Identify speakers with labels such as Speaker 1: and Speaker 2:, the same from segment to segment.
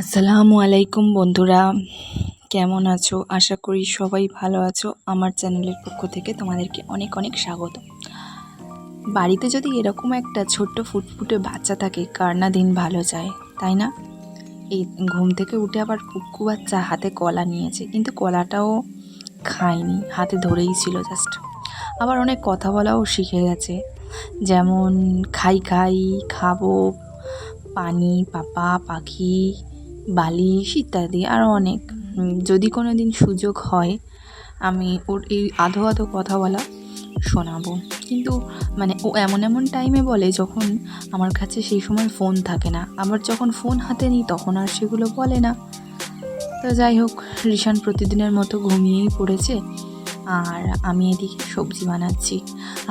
Speaker 1: আসসালামু আলাইকুম বন্ধুরা, কেমন আছো? আশা করি সবাই ভালো আছো। আমার চ্যানেলের পক্ষ থেকে তোমাদেরকে অনেক অনেক স্বাগত। বাড়িতে যদি এরকম একটা ছোট্ট ফুটফুটে বাচ্চা থাকে, কার না দিন ভালো যায়, তাই না? এই ঘুম থেকে উঠে আবার পুক্কু বাচ্চা হাতে কলা নিয়েছে, কিন্তু কলাটাও খায়নি, হাতে ধরেই ছিল জাস্ট। আবার অনেক কথা বলাও শিখে গেছে, যেমন খাই খাই, খাবো, পানি, পাপা, পাখি, বালিশ ইত্যাদি আরও অনেক। যদি কোনো দিন সুযোগ হয় আমি ওর এই আধো আধো কথা বলা শোনাবো, কিন্তু ও এমন এমন টাইমে বলে যখন আমার কাছে সেই সময় ফোন থাকে না, আবার যখন ফোন হাতে নিই তখন আর সেগুলো বলে না। তো যাই হোক, রিশান প্রতিদিনের মতো ঘুমিয়েই পড়েছে, আর আমি এদিকে সবজি বানাচ্ছি।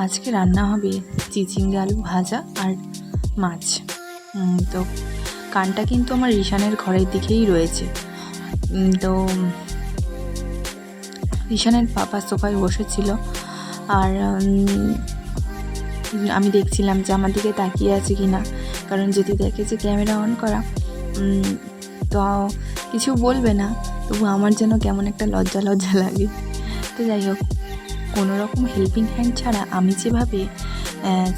Speaker 1: আজকে রান্না হবে চিচিঙ্গে আলু ভাজা আর মাছ। তো কানটা কিন্তু আমার রিশানের ঘরের দিকেই রয়েছে। তো রিশানের পাপা সোফায় বসেছিল, আর আমি দেখছিলাম যে আমার দিকে তাকিয়ে আছে কি না, কারণ যদি দেখে যে ক্যামেরা অন করা তো কিছু বলবে না, তবু আমার যেন কেমন একটা লজ্জা লজ্জা লাগে। তো যাই হোক, কোনোরকম হেল্পিং হ্যান্ড ছাড়া আমি যেভাবে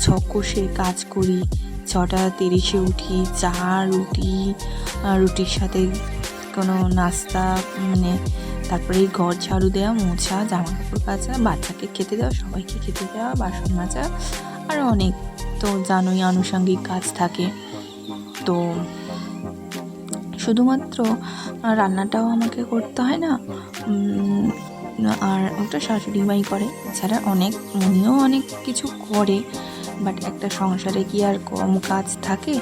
Speaker 1: ছক কষে কাজ করি, 6:30 উঠি, চা, রুটির সাথে কোনো নাস্তা, তারপরে ঘর ঝাড়ু দেওয়া, মোছা, জামা কাপড় কাচা, বাচ্চাকে খেতে দেওয়া, সবাইকে খেতে দেওয়া, বাসন মাজা, আরও অনেক তো জানোই আনুষঙ্গিক কাজ থাকে। তো শুধুমাত্র রান্নাটাও আমাকে করতে হয় না, আর ওটা শাশুড়ি মাই করে, এছাড়া উনিও অনেক কিছু করে। বাট একটা সংসারে কি আর কম কাজ থাকে?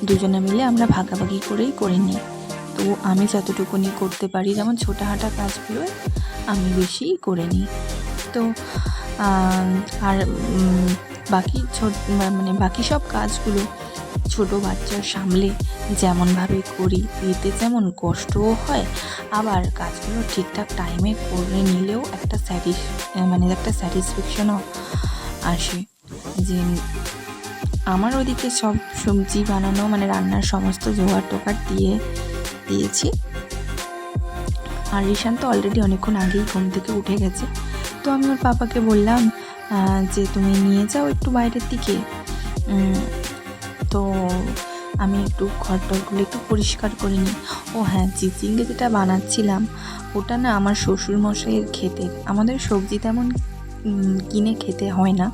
Speaker 1: দুজনে মিলে আমরা ভাগাভাগি করেই করে নিই। তো আমি যতটুকুনি করতে পারি, যেমন ছোটাহাঁটা কাজগুলো আমি বেশিই করে নিই। তো আর বাকি বাকি সব কাজগুলো ছোটো বাচ্চা সামলে যেমনভাবে করি, এতে যেমন কষ্টও হয়, আবার কাজগুলো ঠিকঠাক টাইমে করে নিলেও একটা স্যাটিসফ্যাকশনও আসে, যে আমার ওদিকে সব সবজি বানানো রান্নার সমস্ত জোগাড় টোগাড় দিয়েছি। আর রিশান তো অলরেডি অনেকক্ষণ আগেই ঘুম থেকে উঠে গেছে। তো আমি ওর পাপাকে বললাম যে তুমি নিয়ে যাও একটু বাইরের দিকে। তো আমি একটু ঘরটরগুলো একটু পরিষ্কার করে নিই। ও হ্যাঁ, চিচিঙ্গে যেটা বানাচ্ছিলাম ওটা না আমার শ্বশুরমশাইয়ের ক্ষেতের। আমাদের সবজি তেমন কিনে খেতে হয় না,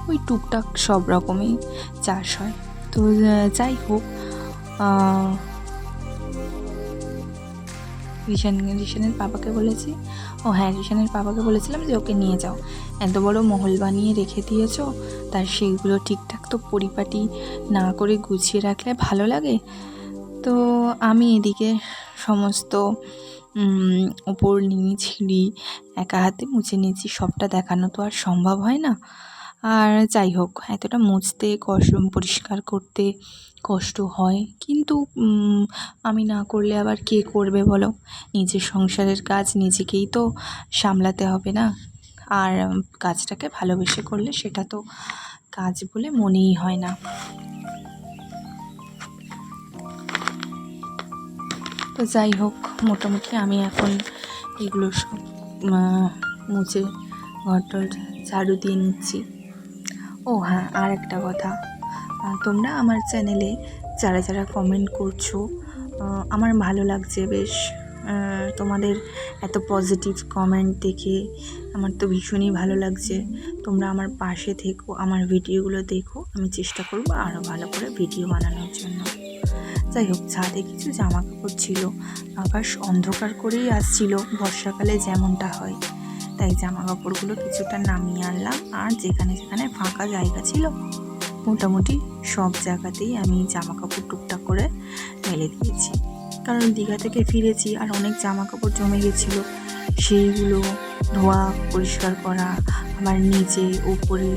Speaker 1: ওই টুকটাক সব রকমই চাষ হয়। তো যাই হোক, রিশানের পাপাকে বলেছি, রিশানের পাপাকে বলেছিলাম যে ওকে নিয়ে যাও, এত বড় মহল বানিয়ে রেখে দিয়েছ, তার সেইগুলো ঠিকঠাক তো পরিপাটি না করে গুছিয়ে রাখলে ভালো লাগে। তো আমি এদিকে সমস্ত ওপর নিচে একা হাতে মুছে নিয়েছি, সবটা দেখানো তো আর সম্ভব হয় না। আর যাই হোক, এতটা মুছতে পরিষ্কার করতে কষ্ট হয়, কিন্তু আমি না করলে আবার কে করবে বলো? নিজের সংসারের কাজ নিজেকেই তো সামলাতে হবে না? আর কাজটাকে ভালোবেসে করলে সেটা তো কাজ বলে মনেই হয় না। তো যাই হোক, মোটামুটি আমি এখন এগুলো সব মুছে ঘরটর ঝাড়ু দিয়ে নিচ্ছি। ও হ্যাঁ, আর একটা কথা, তোমরা আমার চ্যানেলে যারা যারা কমেন্ট করছো, আমার ভালো লাগছে বেশ। তোমাদের এত পজিটিভ কমেন্ট দেখে আমার তো ভীষণই ভালো লাগছে। তোমরা আমার পাশে থেকো, আমার ভিডিওগুলো দেখো, আমি চেষ্টা করবো আরও ভালো করে ভিডিও বানানোর জন্য। যাই হোক, ছাদে কিছু জামা কাপড় ছিল, আকাশ অন্ধকার করেই আসছিল বর্ষাকালে যেমনটা হয়, তাই জামা কাপড়গুলো কিছুটা নামিয়ে আনলাম, আর যেখানে যেখানে ফাঁকা জায়গা ছিল মোটামুটি সব জায়গাতেই আমি জামা কাপড় টুকটাক করে মেলে দিয়েছি। কারণ দীঘা থেকে ফিরেছি আর অনেক জামা কাপড় জমে গেছিলো, সেইগুলো ধোয়া, পরিষ্কার করা, আবার নিচে উপরে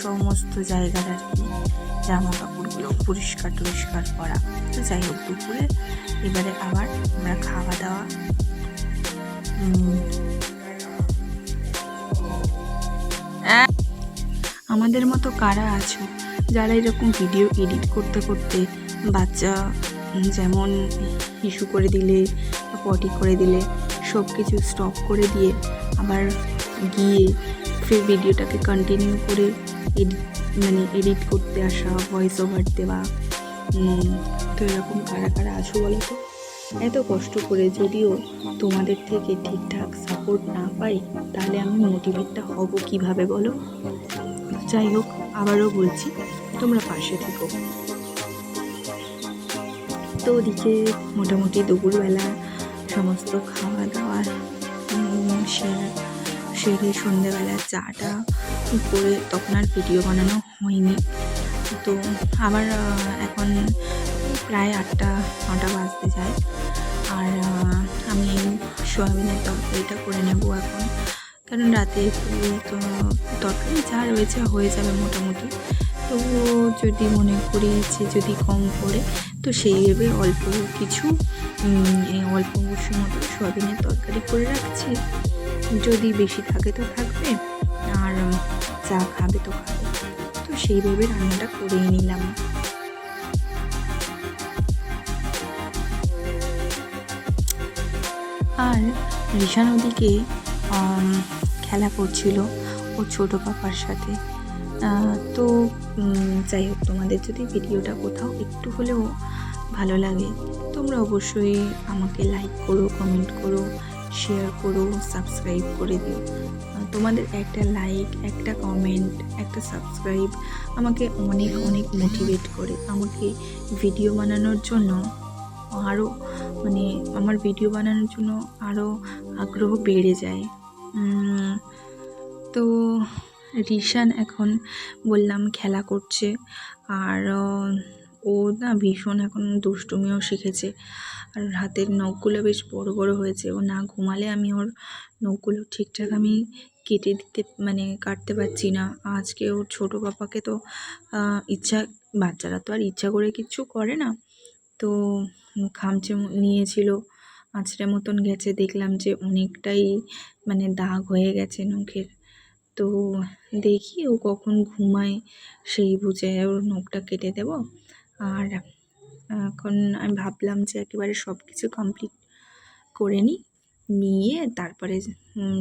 Speaker 1: সমস্ত জায়গার আর কি জামা কাপড়গুলো পরিষ্কার করা। তো যাই হোক, দুপুরে এবারে আবার আমরা খাওয়া দাওয়া আমাদের মতো কারা আছো যারা এরকম ভিডিও এডিট করতে করতে বাচ্চা যেমন ইস্যু করে দিলে বা পটি করে দিলে সব কিছু স্টপ করে দিয়ে আবার গিয়ে ফের ভিডিওটাকে কন্টিনিউ করে এডিট করতে আসা, ভয়েস ওভার দেওয়া। তো এরকম কারা কারা আছো বলো তো? এত কষ্ট করে যদিও তোমাদের থেকে ঠিকঠাক সাপোর্ট না পাই, তাহলে আমি মোটিভেটটা হব কিভাবে বলো? যাই হোক, আবারও বলছি, তোমরা পাশে থেকো। তো ওদিকে মোটামুটি দুপুরবেলা সমস্ত খাওয়া দাওয়া সেরে সন্ধ্যেবেলা চাটা করে তখন আর ভিডিও বানানো হয়নি। তো আবার এখন প্রায় 8-9 বাজতে যায়, আর আমি সয়াবিনের তরকারিটা করে নেব এখন, কারণ রাতে তো তরকারি যা রয়েছে হয়ে যাবে মোটামুটি। তবুও যদি মনে করি যে যদি কম পড়ে, তো সেই ভেবে অল্প কিছু অল্প অবশ্যই মতো সয়াবিনের তরকারি করে রাখছি। যদি বেশি থাকে তো থাকবে, আর যা খাবে তো খাবে, তো সেই ভেবে রান্নাটা করেই নিলাম। আর রিশান ওদিকে খেলা করছিল ও ছোটো পাপার সাথে। তো যাই হোক, তোমাদের যদি ভিডিওটা কোথাও একটু হলেও ভালো লাগে, তোমরা অবশ্যই আমাকে লাইক করো, কমেন্ট করো, শেয়ার করো, সাবস্ক্রাইব করে দিও। তোমাদের একটা লাইক, একটা কমেন্ট, একটা সাবস্ক্রাইব আমাকে অনেক অনেক মোটিভেট করে, আমাকে ভিডিও বানানোর জন্য আরও আমার ভিডিও বানানোর জন্য আরও আগ্রহ বেড়ে যায়। তো রিশান এখন বললাম খেলা করছে, আর ও না ভীষণ এখন দুষ্টুমিও শিখেছে, আর হাতের নখগুলো বেশ বড় বড় হয়েছে। ও না ঘুমালে আমি ওর নখগুলো ঠিকঠাক আমি কেটে দিতে কাটতে পারছি না। আজকে ওর ছোটো পাপাকে তো বাচ্চারা তো আর ইচ্ছা করে কিচ্ছু করে না, তো খামচে নিয়েছিল, আঁচড়ে মতন গেছে, দেখলাম যে অনেকটাই দাগ হয়ে গেছে নখের। তো দেখি ও কখন ঘুমায় সেই বুঝে ওর নখটা কেটে দেব। আর এখন আমি ভাবলাম যে একেবারে সব কিছু কমপ্লিট করে নিয়ে তারপরে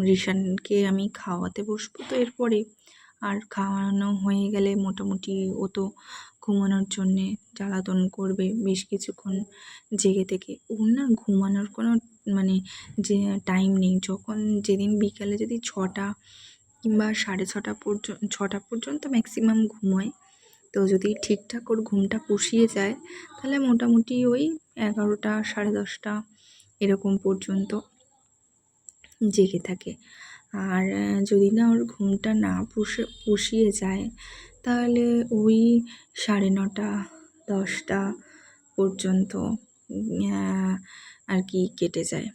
Speaker 1: রিশানকে আমি খাওয়াতে বসবো। তো এরপরে আর খাওয়ানো হয়ে গেলে মোটামুটি ও তো ঘুমানোর জন্যে জ্বালাতন করবে বেশ কিছুক্ষণ জেগে থেকে। ওর না ঘুমানোর কোনো যে টাইম নেই। যেদিন বিকালে যদি 6টা কিংবা 6:30 পর্যন্ত ম্যাক্সিমাম ঘুমোয়, তো যদি ঠিকঠাক ওর ঘুমটা পুষিয়ে যায় তাহলে মোটামুটি ওই 11টা 10:30 এরকম পর্যন্ত জেগে থাকে। আর যদি না ওর ঘুমটা না পুষিয়ে যায় তাহলে ওই 9:30 10টা পর্যন্ত আর কি কেটে যায়।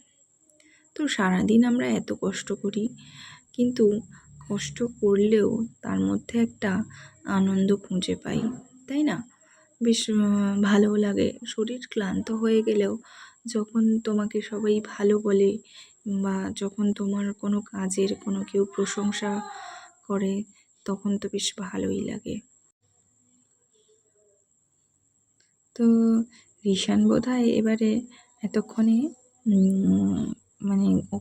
Speaker 1: তো সারাদিন আমরা এত কষ্ট করি, কিন্তু কষ্ট করলেও তার মধ্যে একটা আনন্দ খুঁজে পাই, তাই না? বেশ ভালোও লাগে। শরীর ক্লান্ত হয়ে গেলেও যখন তোমাকে সবাই ভালো বলে, বা যখন তোমার কোনো কাজের কোনো কেউ প্রশংসা করে, তখন তো বেশ ভালোই লাগে। তো রিশান বোধহয় এবারে এতক্ষণে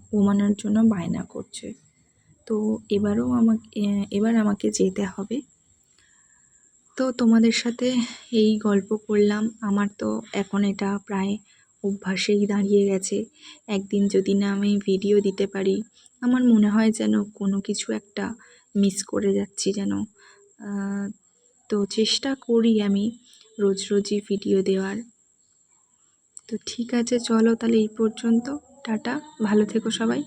Speaker 1: ঘুমানোর জন্য বায়না করছে। তো এবার আমাকে যেতে হবে। তো তোমাদের সাথে এই গল্প করলাম। আমার তো এখন এটা প্রায় অভ্যাসেই দাঁড়িয়ে গেছে। একদিন যদি না আমি ভিডিও দিতে পারি, আমার মনে হয় যেন কোনো কিছু একটা মিস করে যাচ্ছি যেন। তো চেষ্টা করি আমি রোজই ভিডিও দেওয়ার। তো ঠিক আছে, চলো তাহলে এই পর্যন্ত। টাটা, ভালো থেকো সবাই।